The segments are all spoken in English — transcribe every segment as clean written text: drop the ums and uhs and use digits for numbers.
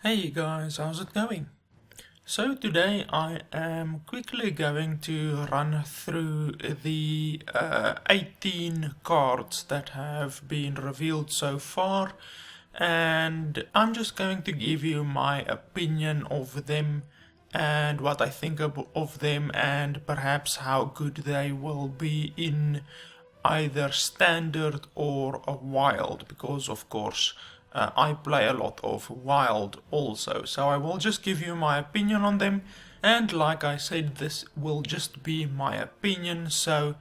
Hey guys, how's it going? So today I am quickly going to run through the 18 cards that have been revealed so far, and I'm just going to give you my opinion of them and what I think of them, and perhaps how good they will be in either standard or a wild, because of course I play a lot of wild also, so I will just give you my opinion on them. And like I said, this will just be my opinion, so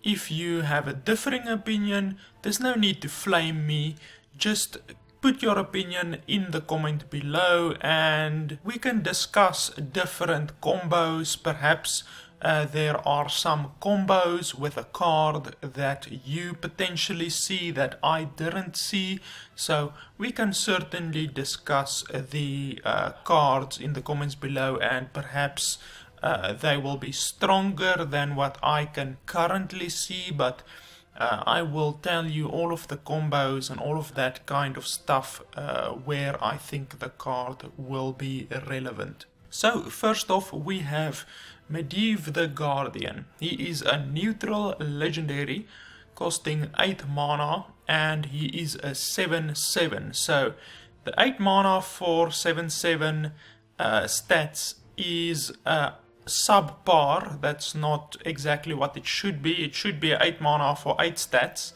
if you have a differing opinion, there's no need to flame me. Just put your opinion in the comment below and we can discuss different combos. Perhaps there are some combos with a card that you potentially see that I didn't see, so we can certainly discuss the cards in the comments below, and perhaps they will be stronger than what I can currently see, but I will tell you all of the combos and all of that kind of stuff where I think the card will be relevant. So first off we have Medivh the Guardian. He is a neutral legendary costing 8 mana and he is a 7/7. So the 8 mana for 7/7 stats is subpar. That's not exactly what it should be. It should be 8 mana for 8 stats,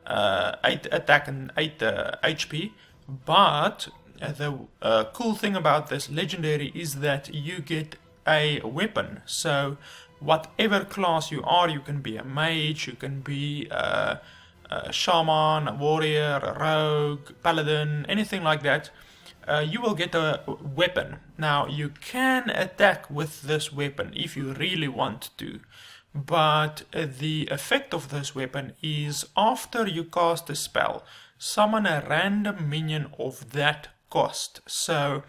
8 attack and 8 HP, but the cool thing about this legendary is that you get a weapon. So whatever class you are, you can be a mage, you can be a shaman, a warrior, a rogue, paladin, anything like that. You will get a weapon. Now you can attack with this weapon if you really want to, but the effect of this weapon is after you cast a spell, summon a random minion of that cost. So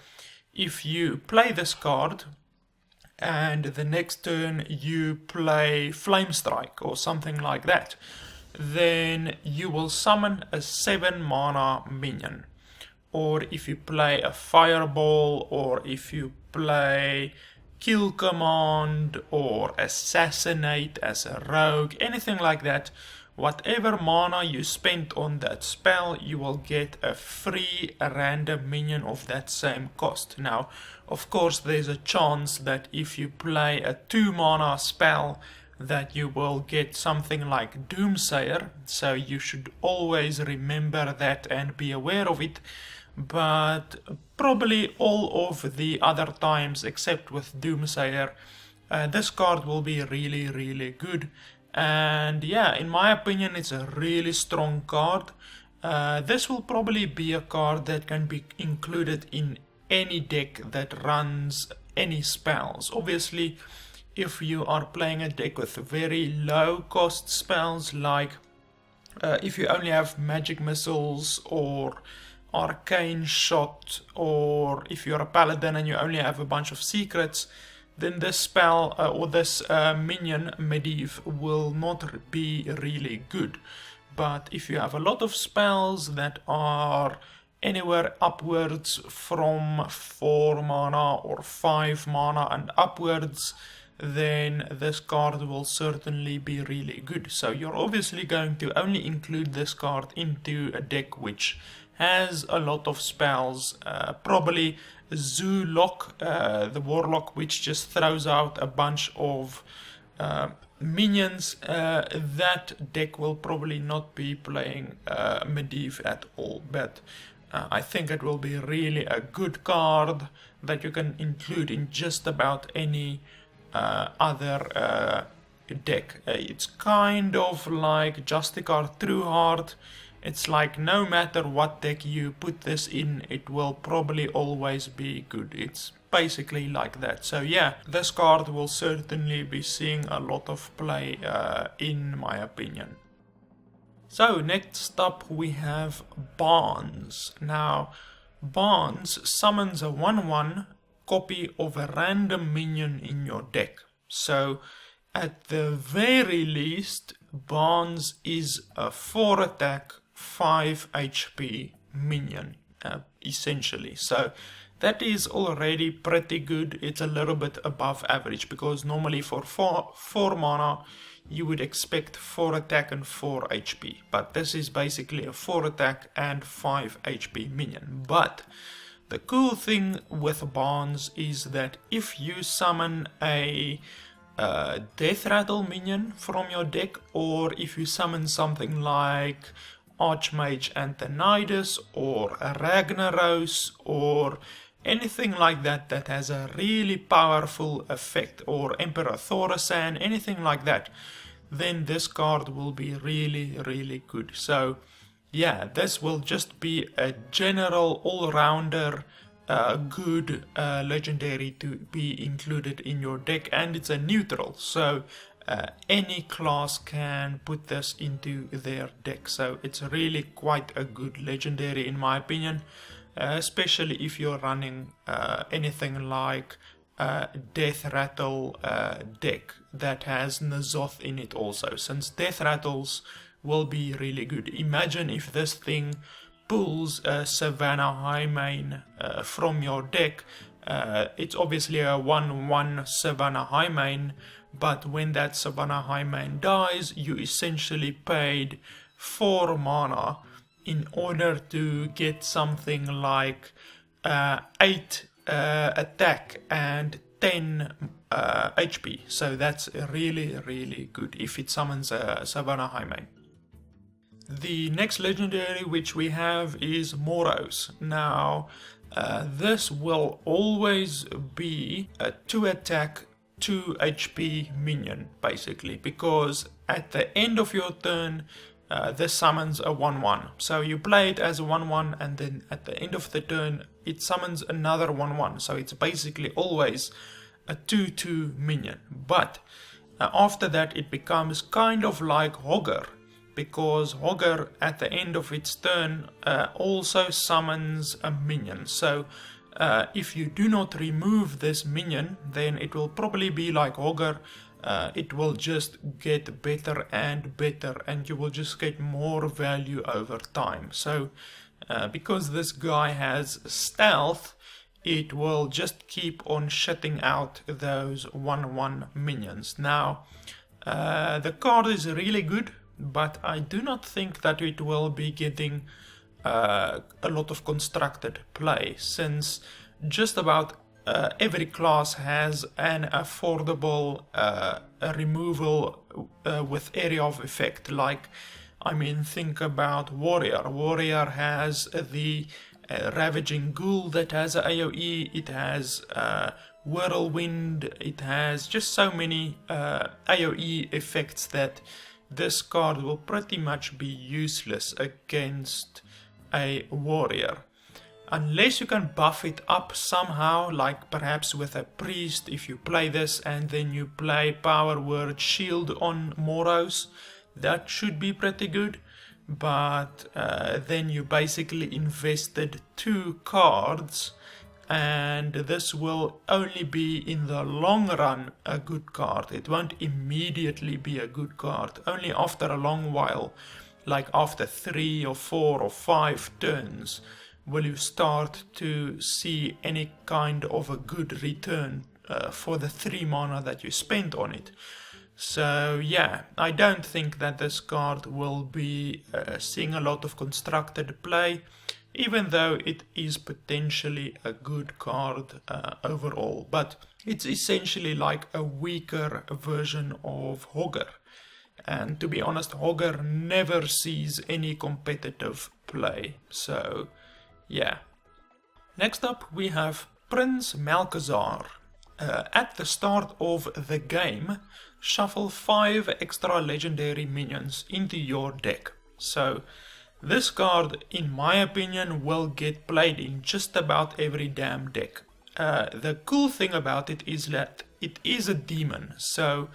if you play this card and the next turn you play Flame Strike or something like that, then you will summon a 7 mana minion. Or if you play a Fireball, or if you play Kill Command or Assassinate as a rogue, anything like that, whatever mana you spent on that spell, you will get a free random minion of that same cost. Now, of course, there's a chance that if you play a 2 mana spell, that you will get something like Doomsayer, so you should always remember that and be aware of it. But probably all of the other times, except with Doomsayer, this card will be really good. And yeah, in my opinion, it's a really strong card. This will probably be a card that can be included in any deck that runs any spells. Obviously, if you are playing a deck with very low cost spells, like if you only have magic missiles or arcane shot, or if you're a paladin and you only have a bunch of secrets, then this spell or this minion Medivh will not be really good. But if you have a lot of spells that are anywhere upwards from 4 mana or 5 mana and upwards, then this card will certainly be really good. So you're obviously going to only include this card into a deck which has a lot of spells, probably Zoobot, the Warlock, which just throws out a bunch of minions. That deck will probably not be playing Medivh at all, but I think it will be really a good card that you can include in just about any other deck. It's kind of like Justicar Trueheart. It's like no matter what deck you put this in, it will probably always be good. It's basically like that. So yeah, this card will certainly be seeing a lot of play in my opinion. So next up we have Barnes. Now Barnes summons a 1/1 copy of a random minion in your deck. So at the very least, Barnes is a 4 attack, 5 HP minion, essentially. So that is already pretty good. It's a little bit above average, because normally for 4 mana you would expect 4 attack and 4 HP, but this is basically a 4 attack and 5 HP minion. But the cool thing with Barnes is that if you summon a Death Rattle minion from your deck, or if you summon something like Archmage Antonidas or Ragnaros or anything like that that has a really powerful effect, or Emperor Thaurissan, anything like that, then this card will be really good. So yeah, this will just be a general all-rounder good legendary to be included in your deck, and it's a neutral, so any class can put this into their deck. So it's really quite a good legendary in my opinion, especially if you're running anything like Death Rattle deck that has N'Zoth in it also, since Death Rattles will be really good. Imagine if this thing pulls a Savannah Highmane from your deck. It's obviously a 1/1 Savannah Highmane, but when that Savannah Highmane dies, you essentially paid 4 mana in order to get something like 8 attack and 10 HP. So that's really good if it summons a Savannah Highmane. The next legendary which we have is Moroes. Now, this will always be a 2 attack, 2 HP minion, basically, because at the end of your turn, this summons a 1/1. So you play it as a 1/1, and then at the end of the turn, it summons another 1/1. So it's basically always a 2/2 minion. But after that, it becomes kind of like Hogger, because Hogger at the end of its turn also summons a minion. So if you do not remove this minion, then it will probably be like Hogger. It will just get better and better, and you will just get more value over time. So because this guy has stealth, it will just keep on shutting out those 1/1 minions. Now the card is really good, but I do not think that it will be getting a lot of constructed play, since just about every class has an affordable removal with area of effect. Like, I mean, think about Warrior. Warrior has the Ravaging Ghoul that has a AoE, it has Whirlwind, it has just so many AoE effects that this card will pretty much be useless against a warrior. Unless you can buff it up somehow, like perhaps with a priest, if you play this and then you play Power Word Shield on Moroes, that should be pretty good. But then you basically invested 2 cards, and this will only be in the long run a good card. It won't immediately be a good card, only after a long while, like after 3 or 4 or 5 turns, will you start to see any kind of a good return for the 3 mana that you spent on it. So yeah, I don't think that this card will be seeing a lot of constructed play, even though it is potentially a good card overall. But it's essentially like a weaker version of Hogger. And to be honest, Hogger never sees any competitive play. So yeah. Next up we have Prince Malkazar. At the start of the game, shuffle 5 extra legendary minions into your deck. So this card, in my opinion, will get played in just about every damn deck. The cool thing about it is that it is a demon, so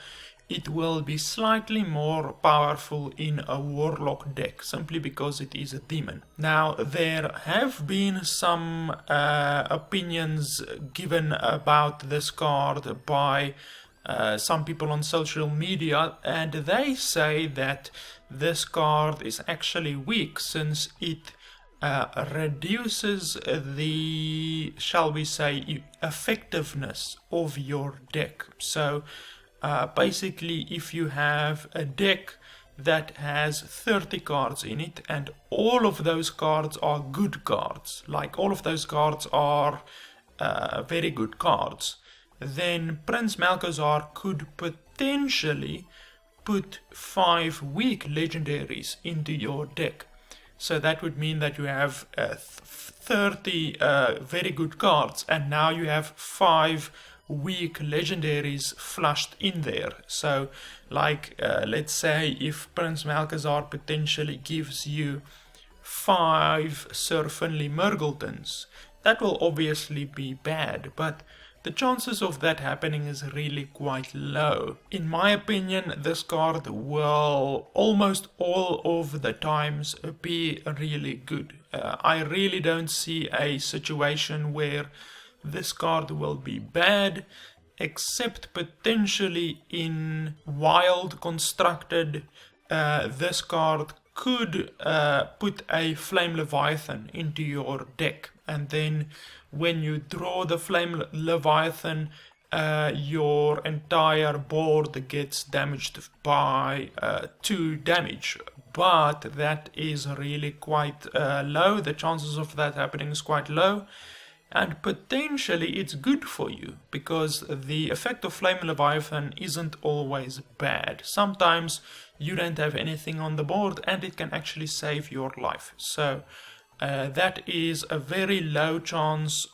it will be slightly more powerful in a Warlock deck, simply because it is a demon. Now, there have been some opinions given about this card by some people on social media, and they say that this card is actually weak, since it reduces the, shall we say, effectiveness of your deck. So basically, if you have a deck that has 30 cards in it and all of those cards are good cards, like all of those cards are very good cards, then Prince Malkazar could potentially put 5 weak legendaries into your deck. So that would mean that you have 30 very good cards, and now you have 5 weak legendaries flushed in there. So, like, let's say if Prince Malkazar potentially gives you 5 Surfinly Murgletons, that will obviously be bad, but the chances of that happening is really quite low. In my opinion, this card will almost all of the times be really good. I really don't see a situation where this card will be bad, except potentially in wild constructed. This card could put a Flame Leviathan into your deck, and then when you draw the Flame Leviathan, your entire board gets damaged by 2 damage. But that is really quite low. The chances of that happening is quite low. And potentially it's good for you, because the effect of Flame Leviathan isn't always bad. Sometimes you don't have anything on the board and it can actually save your life. So that is a very low chance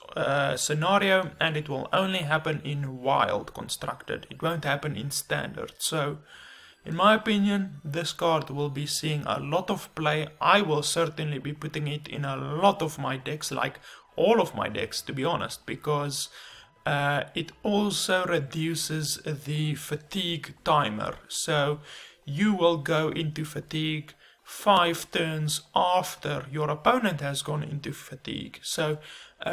scenario, and it will only happen in wild constructed. It won't happen in standard. So in my opinion, this card will be seeing a lot of play. I will certainly be putting it in a lot of my decks, like all of my decks, to be honest, because it also reduces the fatigue timer. So you will go into fatigue 5 turns after your opponent has gone into fatigue. So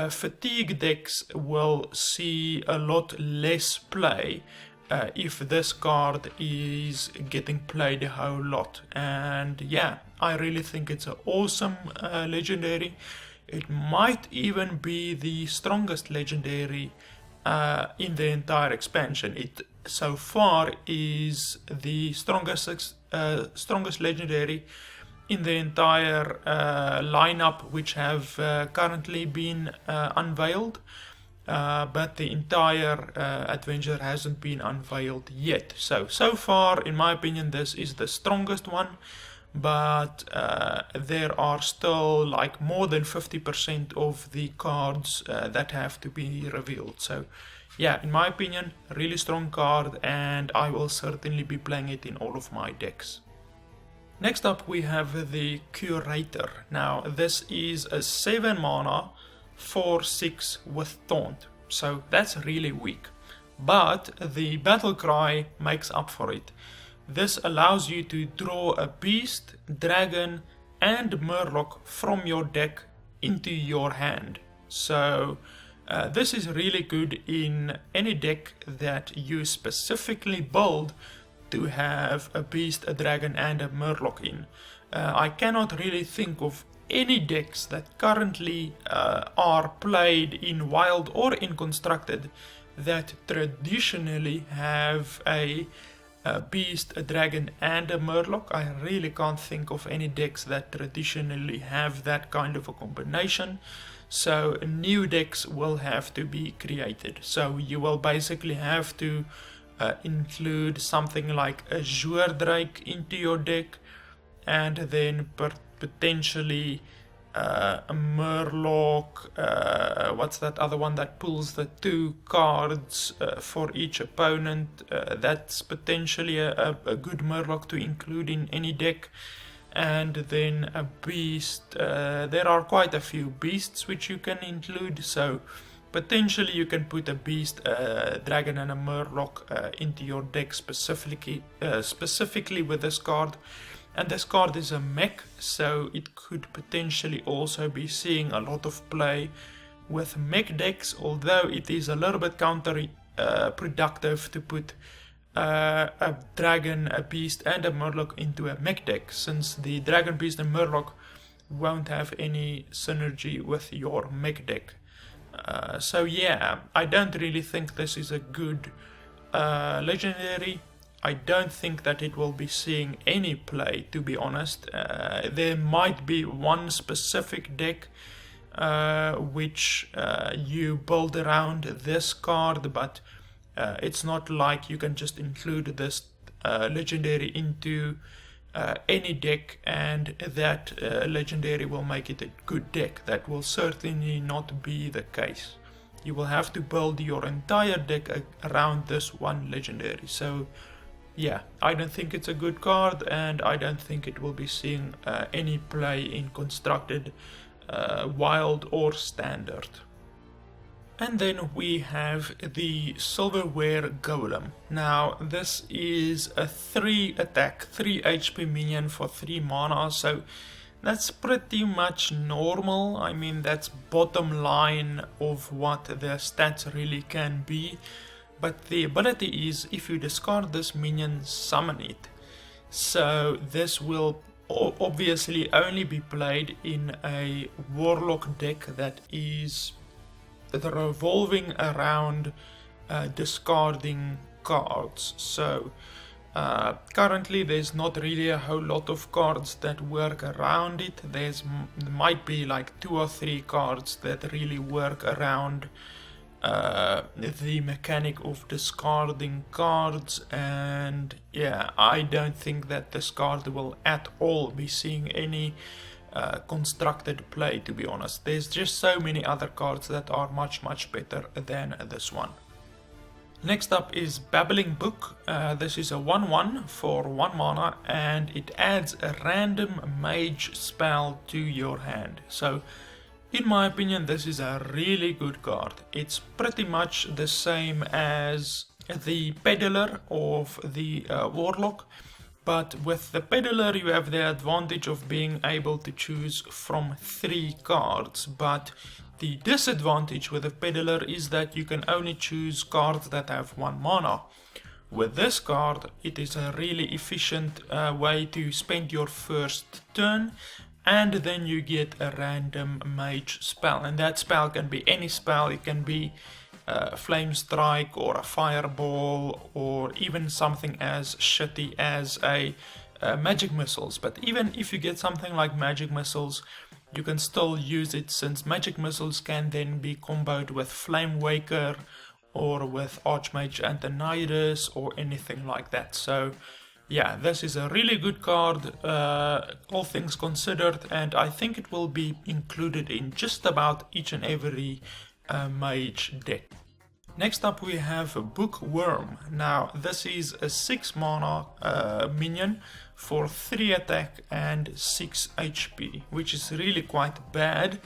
fatigue decks will see a lot less play if this card is getting played a whole lot. And yeah, I really think it's an awesome legendary. It might even be the strongest legendary in the entire expansion. It so far is the strongest legendary in the entire lineup which have currently been unveiled, but the entire adventure hasn't been unveiled yet. So far, in my opinion, this is the strongest one, but there are still like more than 50% of the cards that have to be revealed. So yeah, in my opinion, really strong card, and I will certainly be playing it in all of my decks. Next up we have the Curator. Now this is a 7 mana 4/6 with Taunt, so that's really weak. But the battle cry makes up for it. This allows you to draw a beast, dragon and murloc from your deck into your hand. So this is really good in any deck that you specifically build to have a beast, a dragon and a murloc in. I cannot really think of any decks that currently are played in wild or in constructed that traditionally have a beast, a dragon and a murloc. I really can't think of any decks that traditionally have that kind of a combination. So new decks will have to be created. So you will basically have to include something like a Drake into your deck, and then potentially a murloc. What's that other one that pulls the 2 cards for each opponent? That's potentially a good murloc to include in any deck. And then a beast. There are quite a few beasts which you can include, so potentially you can put a beast, a dragon and a murloc into your deck specifically with this card. And this card is a mech, so it could potentially also be seeing a lot of play with mech decks, although it is a little bit counterproductive to put a dragon, a beast and a murloc into a mech deck, since the dragon, beast and murloc won't have any synergy with your mech deck. So yeah, I don't really think this is a good legendary. I don't think that it will be seeing any play, to be honest. There might be one specific deck which you build around this card, but it's not like you can just include this legendary into any deck and that legendary will make it a good deck. That will certainly not be the case. You will have to build your entire deck around this one legendary. So yeah, I don't think it's a good card, and I don't think it will be seeing any play in constructed, wild or standard. And then we have the Silverware Golem. Now this is a 3 attack, 3 HP minion for 3 mana, so that's pretty much normal. I mean, that's bottom line of what the stats really can be. But the ability is, if you discard this minion, summon it. So this will obviously only be played in a Warlock deck that is revolving around discarding cards. So currently there's not really a whole lot of cards that work around it. There might be like 2 or 3 cards that really work around the mechanic of discarding cards, and yeah, I don't think that this card will at all be seeing any constructed play, to be honest. There's just so many other cards that are much better than this one. Next up is Babbling Book. This is a 1/1 for 1 mana, and it adds a random mage spell to your hand. So in my opinion, this is a really good card. It's pretty much the same as the Peddler of the Warlock, but with the Peddler you have the advantage of being able to choose from 3 cards, but the disadvantage with the Peddler is that you can only choose cards that have 1 mana. With this card, it is a really efficient way to spend your first turn, and then you get a random mage spell, and that spell can be any spell. It can be Flame Strike or a Fireball, or even something as shitty as a Magic Missiles. But even if you get something like Magic Missiles, you can still use it, since Magic Missiles can then be comboed with Flame Waker or with Archmage Antonidas or anything like that. So yeah, this is a really good card, all things considered, and I think it will be included in just about each and every mage deck. Next up we have Bookworm. Now this is a 6 mana minion for 3 attack and 6 HP, which is really quite bad,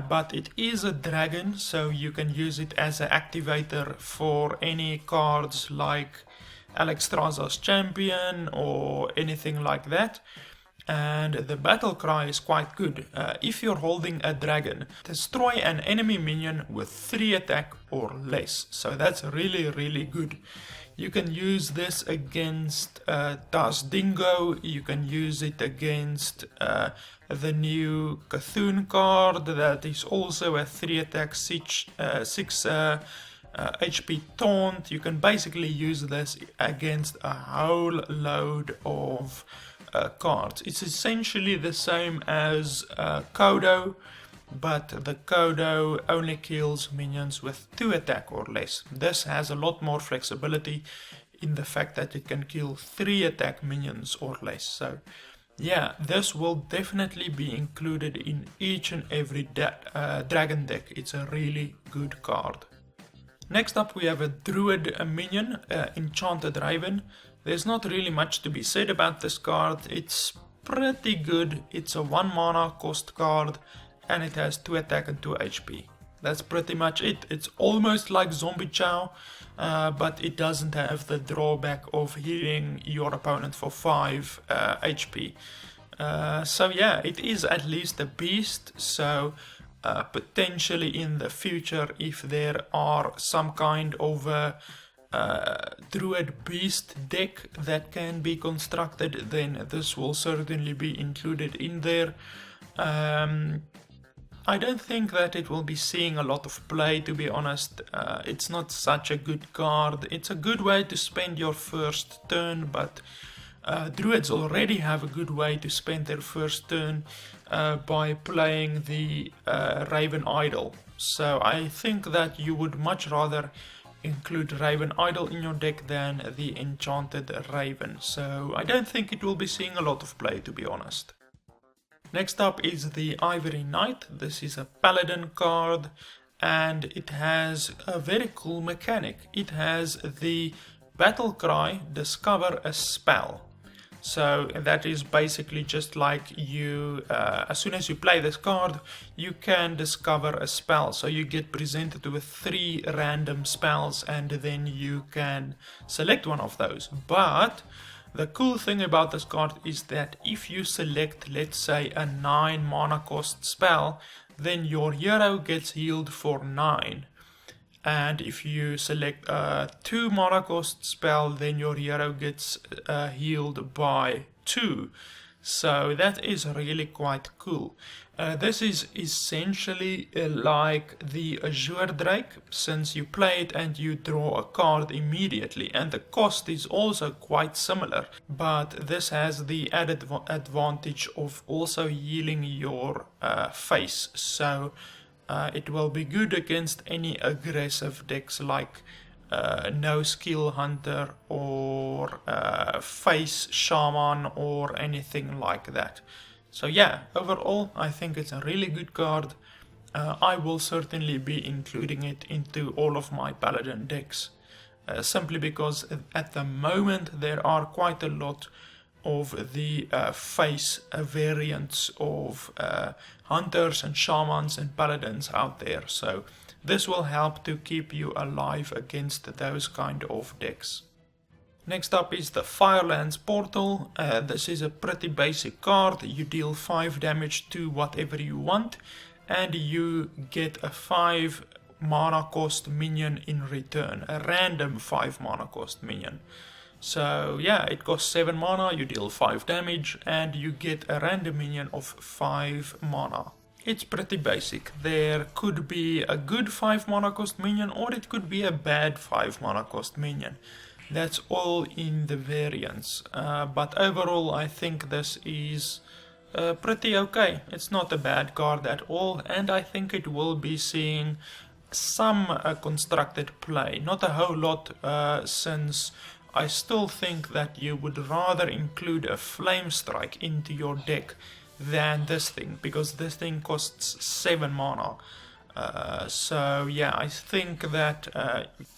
but it is a dragon, so you can use it as an activator for any cards like Alexstrasza's Champion or anything like that. And the battle cry is quite good. If you're holding a dragon, destroy an enemy minion with 3 attack or less. So that's really good. You can use this against Dingo. You can use it against the new Cthulhu card that is also a 3 attack 6 HP taunt. You can basically use this against a whole load of cards. It's essentially the same as Kodo, but the Kodo only kills minions with 2 attack or less. This has a lot more flexibility in the fact that it can kill 3 attack minions or less. So yeah, this will definitely be included in each and every dragon deck. It's a really good card. Next up we have a Druid minion, Enchanted Raven. There's not really much to be said about this card. It's pretty good. It's a 1 mana cost card, and it has 2 attack and 2 HP. That's pretty much it. It's almost like Zombie Chow, but it doesn't have the drawback of healing your opponent for 5 HP. So yeah, it is at least a beast, so potentially in the future, if there are some kind of a Druid Beast deck that can be constructed, then this will certainly be included in there. I don't think that it will be seeing a lot of play, to be honest. It's not such a good card. It's a good way to spend your first turn, but Druids already have a good way to spend their first turn by playing the Raven Idol. So I think that you would much rather include Raven Idol in your deck than the Enchanted Raven. So I don't think it will be seeing a lot of play, to be honest. Next up is the Ivory Knight. This is a Paladin card and it has a very cool mechanic. It has the battle cry, discover a spell. So that is basically just like you, as soon as you play this card, you can discover a spell. So you get presented with 3 random spells and then you can select one of those. But the cool thing about this card is that if you select, let's say, a 9 mana cost spell, then your hero gets healed for 9. And if you select a 2 mana cost spell, then your hero gets healed by 2. So that is really quite cool. This is essentially like the Azure Drake, since you play it and you draw a card immediately, and the cost is also quite similar, but this has the added advantage of also healing your face, so it will be good against any aggressive decks like No Skill Hunter or Face Shaman or anything like that. So yeah, overall I think it's a really good card. I will certainly be including it into all of my Paladin decks, simply because at the moment there are quite a lot of the face variants of hunters and shamans and paladins out there, so this will help to keep you alive against those kind of decks. Next up is the Firelands Portal. This is a pretty basic card. You deal 5 damage to whatever you want and you get a 5 mana cost minion in return, a random 5 mana cost minion. So yeah, it costs 7 mana, you deal 5 damage and you get a random minion of 5 mana. It's pretty basic. There could be a good 5 mana cost minion or it could be a bad 5 mana cost minion. That's all in the variants, but overall I think this is pretty okay. It's not a bad card at all, and I think it will be seeing some constructed play. Not a whole lot, since I still think that you would rather include a Flame Strike into your deck than this thing, because this thing costs 7 mana. So yeah, I think that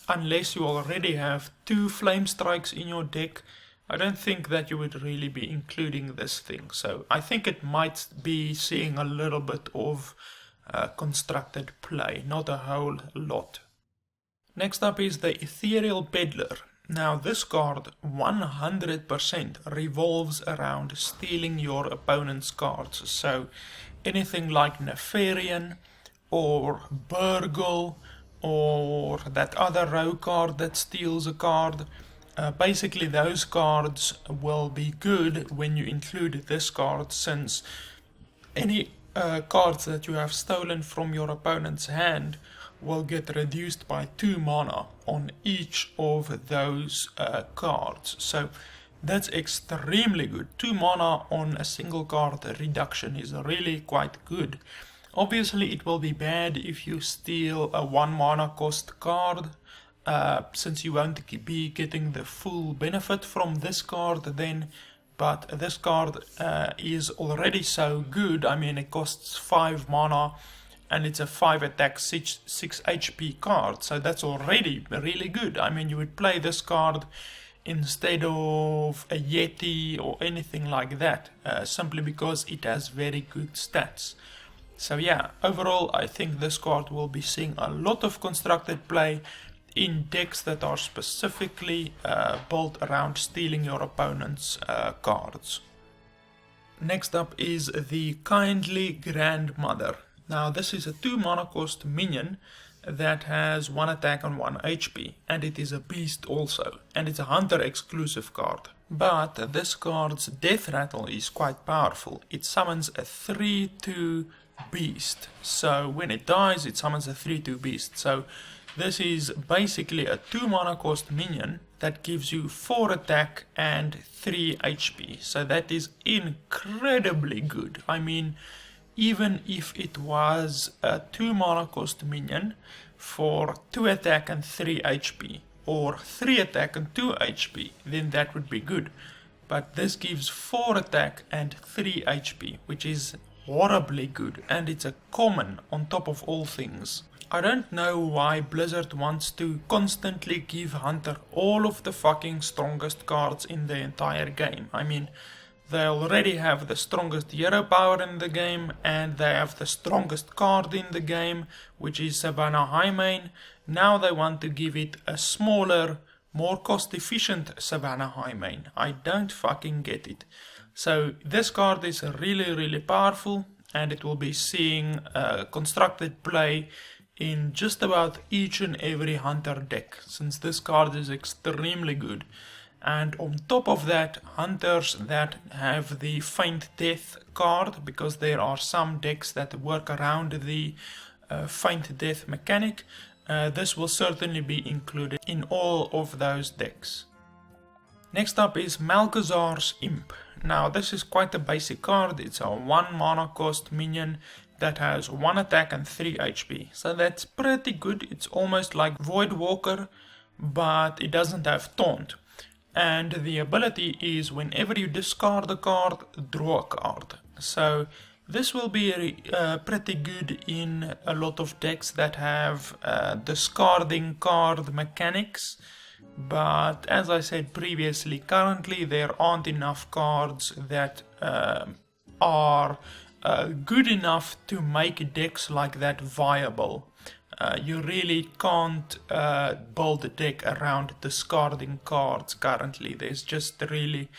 unless you already have 2 Flame Strikes in your deck, I don't think that you would really be including this thing. So I think it might be seeing a little bit of constructed play, not a whole lot. Next up is the Ethereal Peddler. Now this card 100% revolves around stealing your opponent's cards. So anything like Nefarian or Burgle or that other row card that steals a card, basically those cards will be good when you include this card, since any cards that you have stolen from your opponent's hand will get reduced by 2 mana on each of those cards. So that's extremely good. 2 mana on a single card reduction is really quite good. Obviously it will be bad if you steal a 1 mana cost card, since you won't be getting the full benefit from this card then, but this card is already so good. I mean, it costs 5 mana and it's a 5 attack 6 HP card, so that's already really good. I mean, you would play this card instead of a Yeti or anything like that, simply because it has very good stats. So yeah, overall I think this card will be seeing a lot of constructed play in decks that are specifically built around stealing your opponent's cards. Next up is the Kindly Grandmother. Now this is a 2 mana cost minion that has 1 attack and 1 HP, and it is a beast also, and it's a hunter exclusive card. But this card's death rattle is quite powerful. It summons a 3/2 beast, so when it dies it summons a 3/2 beast. So this is basically a 2 mana cost minion that gives you 4 attack and 3 HP, so that is incredibly good. I mean, even if it was a 2 mana cost minion for 2 attack and 3 HP, or 3 attack and 2 HP, then that would be good. But this gives 4 attack and 3 HP, which is horribly good, and it's a common on top of all things. I don't know why Blizzard wants to constantly give Hunter all of the fucking strongest cards in the entire game. I mean, they already have the strongest hero power in the game, and they have the strongest card in the game, which is Savannah Highmane. Now they want to give it a smaller, more cost efficient Savannah Highmane. I don't fucking get it. So this card is really powerful, and it will be seeing constructed play in just about each and every Hunter deck, since this card is extremely good. And on top of that, hunters that have the Faint Death card, because there are some decks that work around the Faint Death mechanic, this will certainly be included in all of those decks. Next up is Malkazar's Imp. Now this is quite a basic card. It's a 1 mana cost minion that has 1 attack and 3 HP. So that's pretty good. It's almost like Voidwalker, but it doesn't have Taunt. And the ability is whenever you discard a card, draw a card. So this will be pretty good in a lot of decks that have discarding card mechanics. But as I said previously, currently there aren't enough cards that are good enough to make decks like that viable. You really can't build a deck around discarding cards currently. There's just really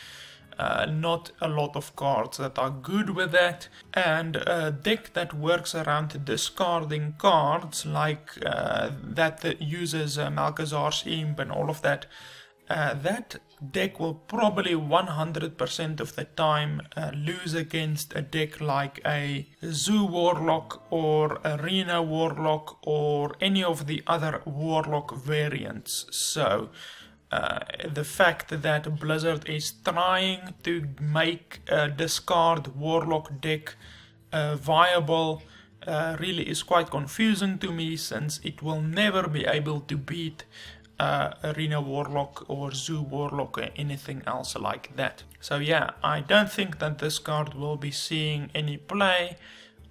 not a lot of cards that are good with that, and a deck that works around discarding cards like that uses Malkazar's Imp and all of that, that deck will probably 100% of the time lose against a deck like a Zoo Warlock or Arena Warlock or any of the other Warlock variants. So the fact that Blizzard is trying to make a discard Warlock deck viable really is quite confusing to me, since it will never be able to beat Arena Warlock or Zoo Warlock or anything else like that. So yeah, I don't think that this card will be seeing any play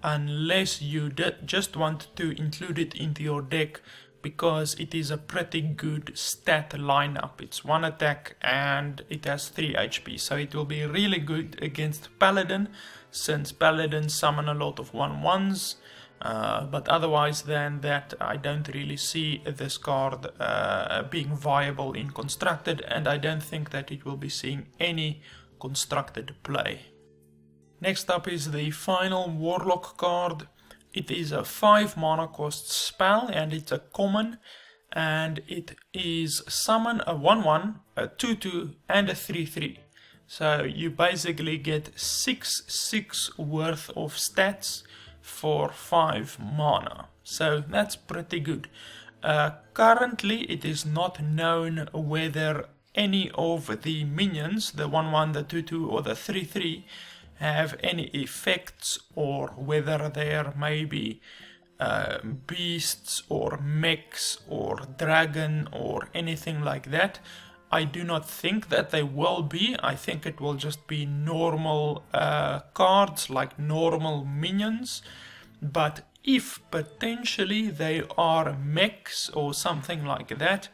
unless you just want to include it into your deck, because it is a pretty good stat lineup. It's 1 attack and it has 3 HP, so it will be really good against Paladin, since Paladins summon a lot of 1/1s. But otherwise than that, I don't really see this card being viable in constructed, and I don't think that it will be seeing any constructed play. Next up is the final Warlock card. It is a 5 mana cost spell, and it's a common, and it is summon a 1/1, a 2/2 and a 3/3. So you basically get 6/6 worth of stats for 5 mana, so that's pretty good. Currently it is not known whether any of the minions, the 1/1, the 2/2 or the 3/3, have any effects, or whether there may be beasts or mechs or dragon or anything like that. I do not think that they will be. I think it will just be normal cards, like normal minions. But if potentially they are mechs or something like that,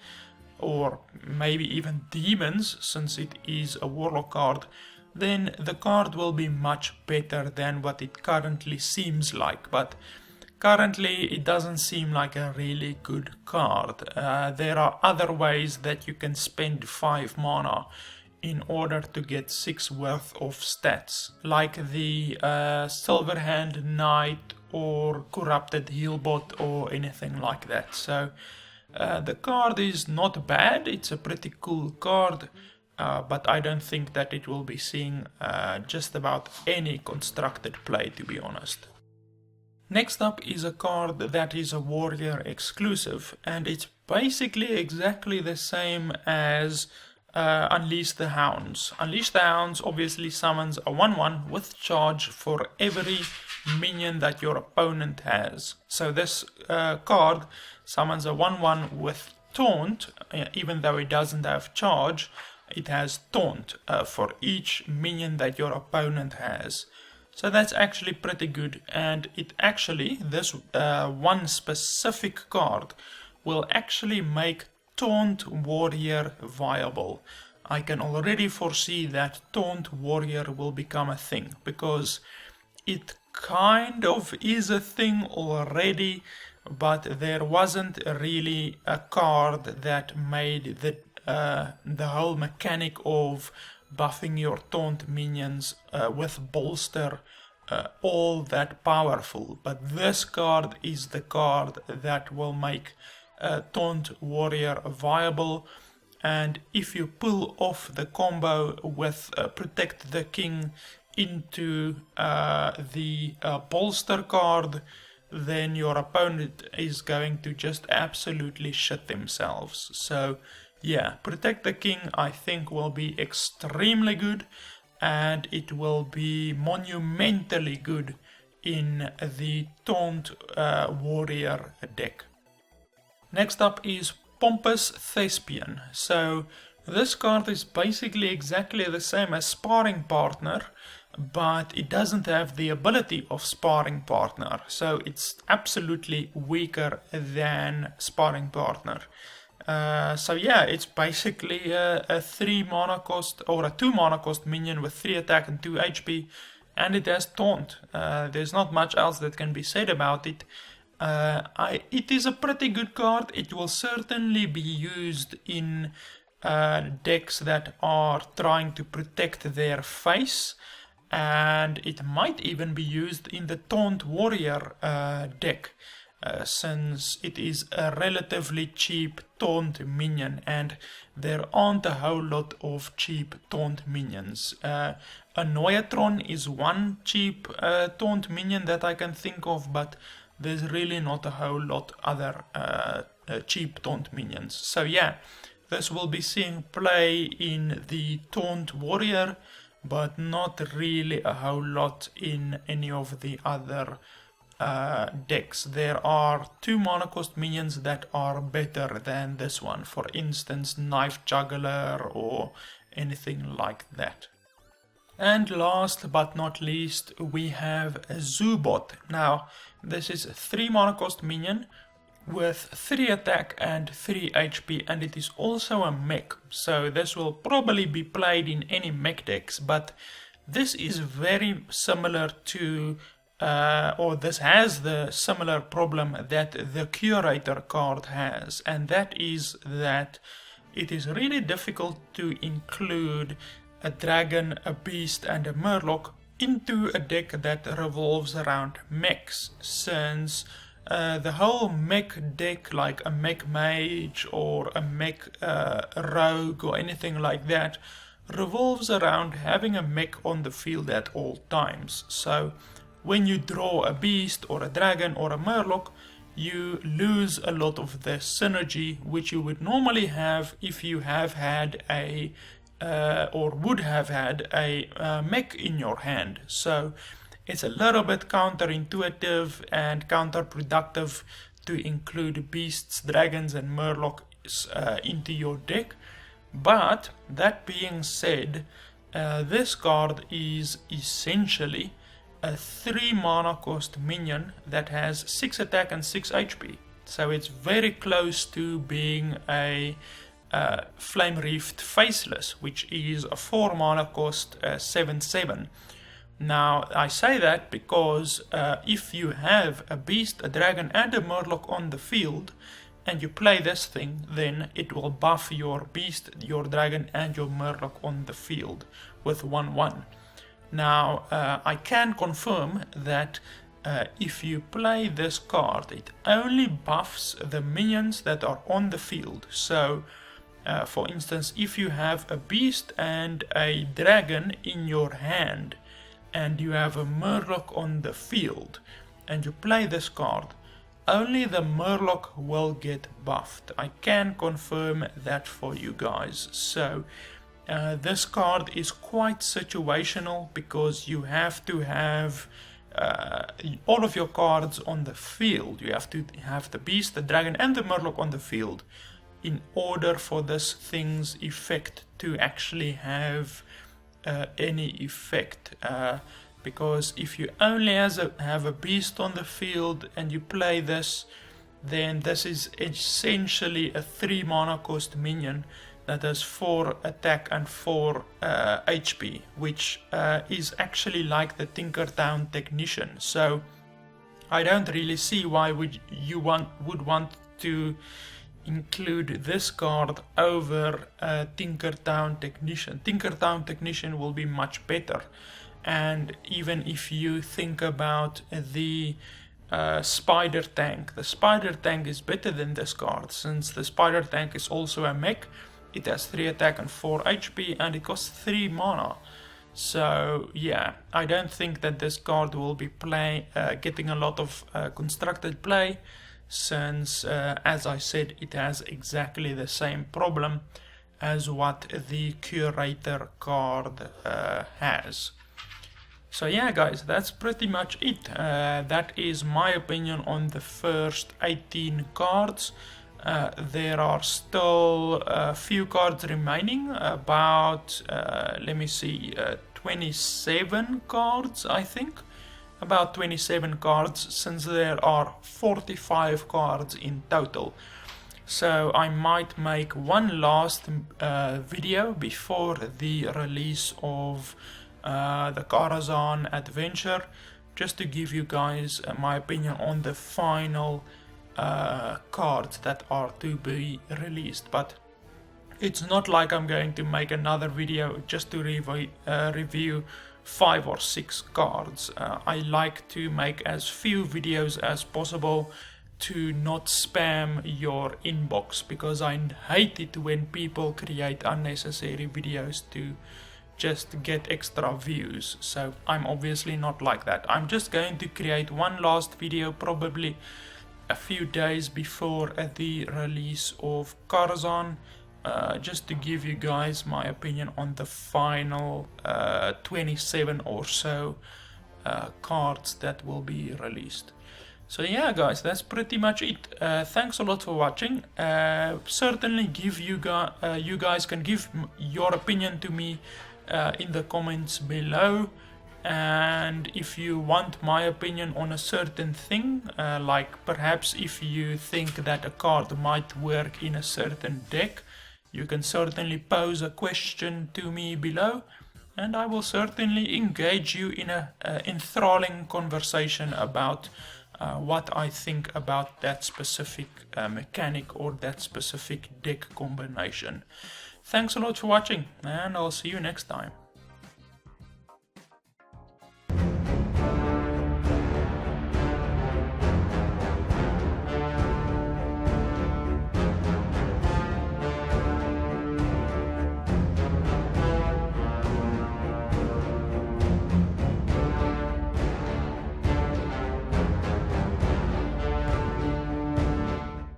or maybe even demons, since it is a Warlock card, then the card will be much better than what it currently seems like. But currently it doesn't seem like a really good card. There are other ways that you can spend 5 mana in order to get 6 worth of stats, like the Silverhand Knight or corrupted healbot or anything like that. So the card is not bad, it's a pretty cool card, but I don't think that it will be seeing just about any constructed play, to be honest. Next up is a card that is a warrior exclusive, and it's basically exactly the same as Unleash the Hounds. Unleash the Hounds obviously summons a 1/1 with charge for every minion that your opponent has. So this card summons a 1/1 with Taunt, even though it doesn't have charge, it has Taunt for each minion that your opponent has. So that's actually pretty good, and it actually, this one specific card will actually make Taunt Warrior viable. I can already foresee that Taunt Warrior will become a thing, because it kind of is a thing already, but there wasn't really a card that made the whole mechanic of buffing your Taunt minions with bolster all that powerful. But this card is the card that will make Taunt Warrior viable, and if you pull off the combo with Protect the King into the bolster card, then your opponent is going to just absolutely shit themselves. So yeah, Protect the King I think will be extremely good, and it will be monumentally good in the Taunt Warrior deck. Next up is Pompous Thespian. So this card is basically exactly the same as Sparring Partner, but it doesn't have the ability of Sparring Partner, so it's absolutely weaker than Sparring Partner. So yeah, it's basically a 3 mana cost or a 2 mana cost minion with 3 attack and 2 HP, and it has Taunt. There's not much else that can be said about it. It is a pretty good card. It will certainly be used in decks that are trying to protect their face, and it might even be used in the Taunt Warrior deck, since it is a relatively cheap Taunt minion, and there aren't a whole lot of cheap Taunt minions. Annoyatron is one cheap Taunt minion that I can think of, but there's really not a whole lot other cheap Taunt minions. So yeah, this will be seeing play in the Taunt Warrior, but not really a whole lot in any of the other decks. There are 2 mana cost minions that are better than this one, for instance Knife Juggler or anything like that. And last but not least, we have Zoobot. Now, this is a 3 mana cost minion with 3 attack and 3 HP, and it is also a mech. So this will probably be played in any mech decks, but this is very similar to, or this has the similar problem that the Curator card has, and that is that it is really difficult to include a dragon, a beast and a murloc into a deck that revolves around mechs, since the whole mech deck, like a mech mage or a mech rogue or anything like that, revolves around having a mech on the field at all times. So when you draw a beast or a dragon or a murloc, you lose a lot of the synergy which you would normally have if you have had a or would have had a mech in your hand. So it's a little bit counterintuitive and counterproductive to include beasts, dragons and murlocs into your deck. But that being said, this card is essentially a 3 mana cost minion that has 6 attack and 6 HP. So it's very close to being a Flame Reefed Faceless, which is a 4 mana cost 7/7. Now I say that because if you have a beast, a dragon and a murloc on the field and you play this thing, then it will buff your beast, your dragon and your murloc on the field with 1/1. Now I can confirm that if you play this card, it only buffs the minions that are on the field. So for instance, if you have a beast and a dragon in your hand and you have a Murloc on the field and you play this card, only the Murloc will get buffed. I can confirm that for you guys. So this card is quite situational because you have to have all of your cards on the field. You have to have the beast, the dragon and the Murloc on the field in order for this thing's effect to actually have any effect. Because if you only have a beast on the field and you play this, then this is essentially a 3 mana cost minion that has 4 attack and 4 HP, which is actually like the Tinkertown Technician. So I don't really see why would want to include this card over Tinkertown Technician. Tinkertown Technician will be much better. And even if you think about the Spider Tank, the Spider Tank is better than this card, since the Spider Tank is also a mech. It has 3 attack and 4 HP and it costs 3 mana. So yeah, I don't think that this card will be getting a lot of constructed play, since as I said, it has exactly the same problem as what the Curator card has. So yeah guys, that's pretty much it. That is my opinion on the first 18 cards. There are still a few cards remaining, about, let me see, 27 cards I think. About 27 cards, since there are 45 cards in total. So I might make one last video before the release of the Karazhan adventure, just to give you guys my opinion on the final cards that are to be released. But it's not like I'm going to make another video just to review 5 or 6 cards. I like to make as few videos as possible to not spam your inbox, because I hate it when people create unnecessary videos to just get extra views. So I'm obviously not like that. I'm just going to create one last video, probably a few days before the release of Karazhan, just to give you guys my opinion on the final 27 or so cards that will be released. So yeah guys, that's pretty much it. Thanks a lot for watching. Certainly you guys can give your opinion to me in the comments below, and if you want my opinion on a certain thing, like perhaps if you think that a card might work in a certain deck, you can certainly pose a question to me below, and I will certainly engage you in a enthralling conversation about what I think about that specific mechanic or that specific deck combination. Thanks a lot for watching, and I'll see you next time.